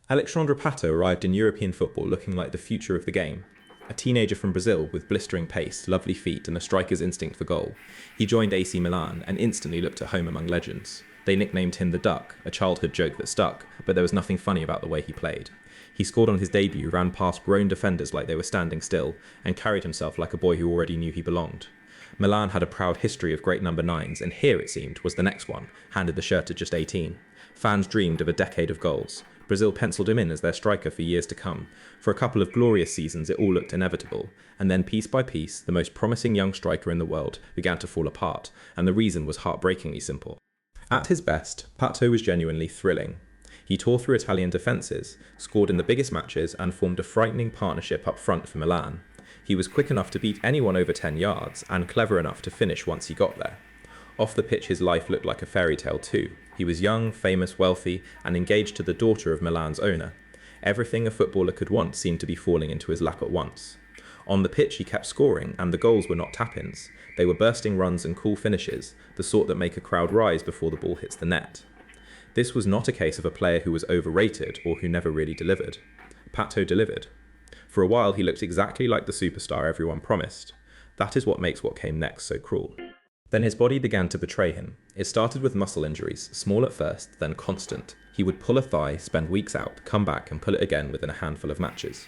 Alexandre Pato arrived in European football looking like the future of the game. A teenager from Brazil with blistering pace, lovely feet and a striker's instinct for goal. He joined AC Milan and instantly looked at home among legends. They nicknamed him the Duck, a childhood joke that stuck, but there was nothing funny about the way he played. He scored on his debut, ran past grown defenders like they were standing still, and carried himself like a boy who already knew he belonged. Milan had a proud history of great number 9s, and here, it seemed, was the next one, handed the shirt at just 18. Fans dreamed of a decade of goals. Brazil penciled him in as their striker for years to come. For a couple of glorious seasons it all looked inevitable, and then piece by piece, the most promising young striker in the world began to fall apart, and the reason was heartbreakingly simple. At his best, Pato was genuinely thrilling. He tore through Italian defences, scored in the biggest matches, and formed a frightening partnership up front for Milan. He was quick enough to beat anyone over 10 yards, and clever enough to finish once he got there. Off the pitch his life looked like a fairy tale too. He was young, famous, wealthy, and engaged to the daughter of Milan's owner. Everything a footballer could want seemed to be falling into his lap at once. On the pitch he kept scoring, and the goals were not tap-ins. They were bursting runs and cool finishes, the sort that make a crowd rise before the ball hits the net. This was not a case of a player who was overrated or who never really delivered. Pato delivered. For a while he looked exactly like the superstar everyone promised. That is what makes what came next so cruel. Then his body began to betray him. It started with muscle injuries, small at first, then constant. He would pull a thigh, spend weeks out, come back and pull it again within a handful of matches.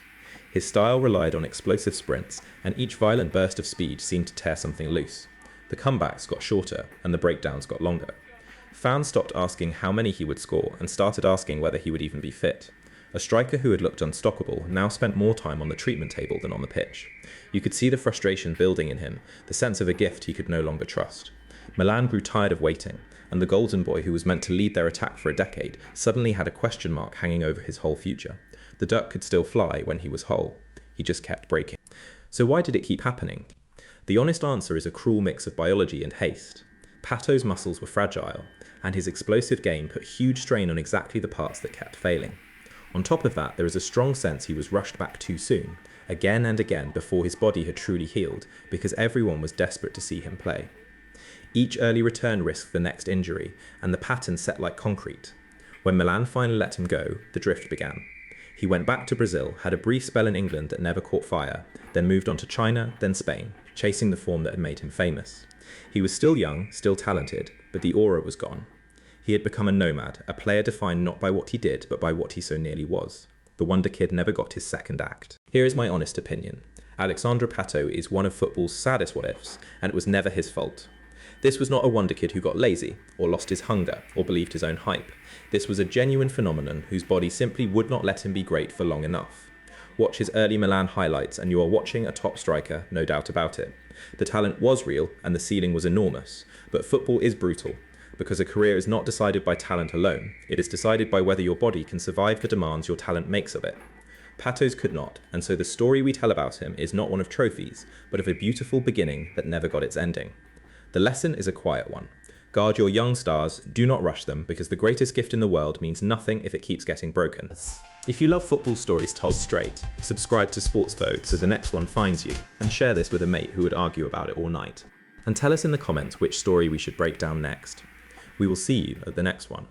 His style relied on explosive sprints, and each violent burst of speed seemed to tear something loose. The comebacks got shorter, and the breakdowns got longer. Fans stopped asking how many he would score, and started asking whether he would even be fit. A striker who had looked unstoppable now spent more time on the treatment table than on the pitch. You could see the frustration building in him, the sense of a gift he could no longer trust. Milan grew tired of waiting, and the golden boy who was meant to lead their attack for a decade suddenly had a question mark hanging over his whole future. The duck could still fly when he was whole. He just kept breaking. So why did it keep happening? The honest answer is a cruel mix of biology and haste. Pato's muscles were fragile, and his explosive game put huge strain on exactly the parts that kept failing. On top of that, there is a strong sense he was rushed back too soon, again and again before his body had truly healed, because everyone was desperate to see him play. Each early return risked the next injury, and the pattern set like concrete. When Milan finally let him go, the drift began. He went back to Brazil, had a brief spell in England that never caught fire, then moved on to China, then Spain, chasing the form that had made him famous. He was still young, still talented, but the aura was gone. He had become a nomad, a player defined not by what he did, but by what he so nearly was. The Wonderkid never got his second act. Here is my honest opinion. Alexandre Pato is one of football's saddest what-ifs, and it was never his fault. This was not a Wonderkid who got lazy, or lost his hunger, or believed his own hype. This was a genuine phenomenon whose body simply would not let him be great for long enough. Watch his early Milan highlights and you are watching a top striker, no doubt about it. The talent was real and the ceiling was enormous, but football is brutal. Because a career is not decided by talent alone, it is decided by whether your body can survive the demands your talent makes of it. Pato's could not, and so the story we tell about him is not one of trophies, but of a beautiful beginning that never got its ending. The lesson is a quiet one. Guard your young stars, do not rush them, because the greatest gift in the world means nothing if it keeps getting broken. If you love football stories told straight, subscribe to Sports Vogue so the next one finds you, and share this with a mate who would argue about it all night. And tell us in the comments which story we should break down next. We will see you at the next one.